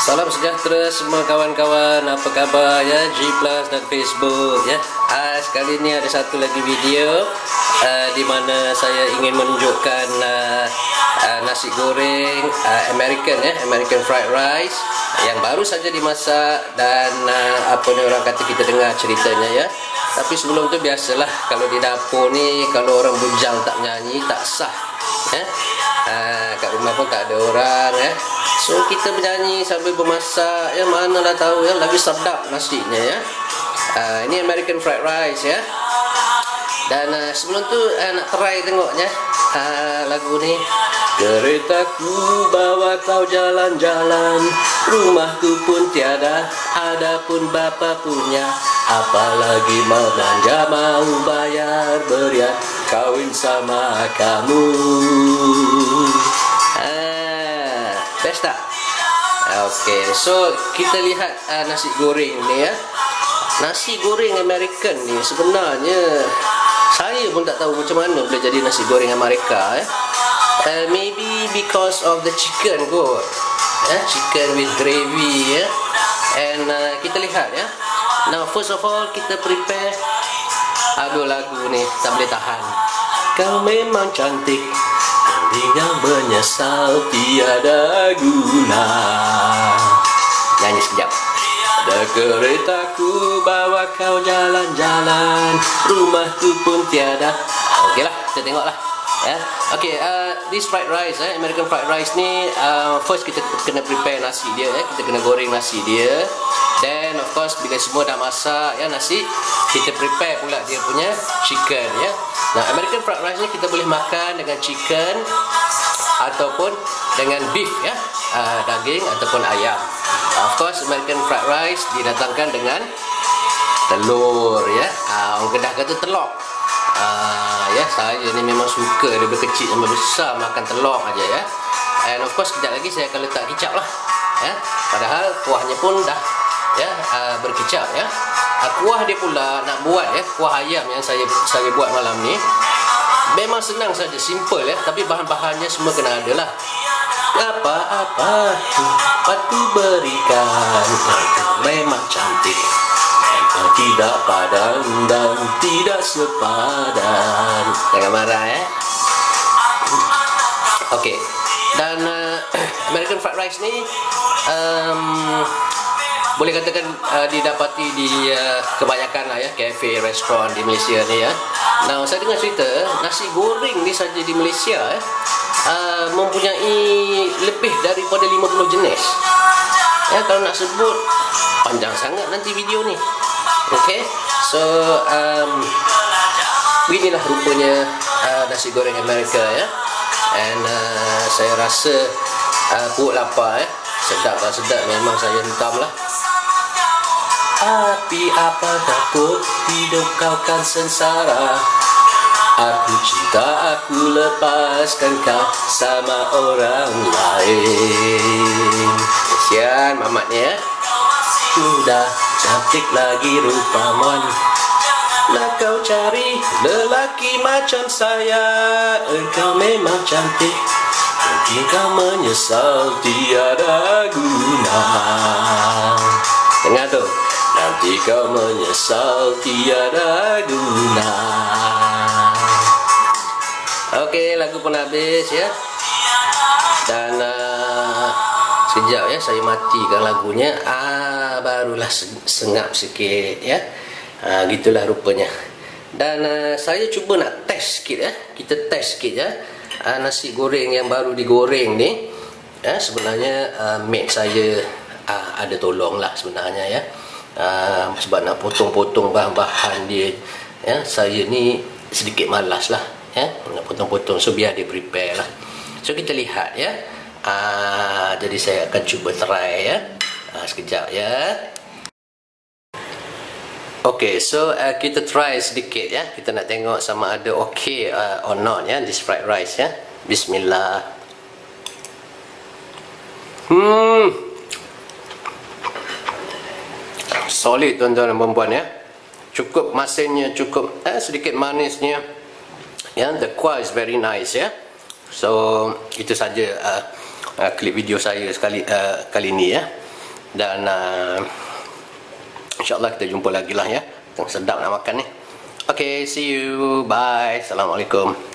Salam sejahtera semua kawan-kawan, apa khabar ya, G Plus dan Facebook ya. Sekali ni ada satu lagi video di mana saya ingin menunjukkan nasi goreng American ya, American fried rice yang baru saja dimasak dan apa ni orang kata, kita dengar ceritanya ya. Tapi sebelum tu biasalah, kalau di dapur ni kalau orang bujang tak menyanyi tak sah ya. Kat rumah pun tak ada orang ya. So kita bernyanyi sambil bermasak ya, manalah tahu ya, lagi sedap nasinya ya. Ini American fried rice ya. Dan sebelum tu nak try tengoknya lagu ni. Keretaku bawa kau jalan-jalan, rumahku pun tiada, adapun bapa punya. Apalagi mau belanja, mau bayar berian, kawin sama kamu. Best tak? Okay, so kita lihat nasi goreng ni ya. Nasi goreng American ni sebenarnya saya pun tak tahu macam mana boleh jadi nasi goreng Amerika ya. Maybe because of the chicken kot ya, chicken with gravy ya. And kita lihat ya. Now first of all kita prepare. Aduh, lagu ni tak boleh tahan. Kau memang cantik, tinggal menyesal tiada guna. Nyanyi sekejap. Ada keretaku bawa kau jalan-jalan, rumahku pun tiada. Okey lah, kita tengok lah ya. Okay, this fried rice American fried rice ni first kita kena prepare nasi dia ya. Kita kena goreng nasi dia. Then of course bila semua dah masak ya nasi, kita prepare pula dia punya chicken ya. Nah, American fried rice ni kita boleh makan dengan chicken ataupun dengan beef ya, daging ataupun ayam. Of course American fried rice didatangkan dengan telur ya. Orang Kedah kata telok. Ya, saya ni memang suka daripada kecil sampai besar makan telur aja ya. And of course kejap lagi saya akan letak kicap lah ya. Padahal kuahnya pun dah ya berkicap ya. Kuah dia pula nak buat ya, kuah ayam yang saya buat malam ni memang senang saja, simple ya, tapi bahan-bahannya semua kena ada lah. Apa-apa aku berikan, memang cantik, tidak padan dan tidak sepadan. Jangan marah ya. Okey. Dan American fried rice ni boleh katakan didapati di kebanyakan lah ya, kafe, restoran di Malaysia ni ya. Nah, saya dengar cerita nasi goreng ni saja di Malaysia mempunyai lebih daripada 50 jenis. Ya, kalau nak sebut panjang sangat nanti video ni. Okay, so beginilah rupanya nasi goreng Amerika ya. And saya rasa perut lapar ya. Sedap tak sedap memang saya hentam lah. Tapi apa takut, hidup kau kan sengsara. Aku cinta, aku lepaskan kau sama orang lain. Kesian mamatnya ya. Muda, cantik lagi rupawan, nak kau cari lelaki macam saya. Engkau memang cantik, mungkin kau menyesal tiada guna. Dengar tu, nanti kau menyesal tiada guna. Okey, lagu pun habis ya. Dan sekejap ya, saya matikan lagunya. Barulah sengap sikit ya. Gitulah rupanya. Dan saya cuba nak test sikit ya. Kita test sikit ya. Nasi goreng yang baru digoreng ni ya, sebenarnya mate saya ada tolong lah sebenarnya ya. Sebab nak potong-potong bahan-bahan dia ya, saya ni sedikit malas lah ya, nak potong-potong. So biar dia prepare lah. So kita lihat ya. Jadi saya akan cuba try ya. Sekejap ya. Okay, so kita try sedikit ya. Kita nak tengok sama ada okay or not ya, this fried rice ya. Bismillah. Solid tuan-tuan dan puan-puan ya. Cukup masinnya, cukup sedikit manisnya. Ya, the kuah is very nice ya. So itu saja klip video saya kali ini ya. Dan InsyaAllah kita jumpa lagi lah ya. Sedap nak makan ni. Okay, see you. Bye. Assalamualaikum.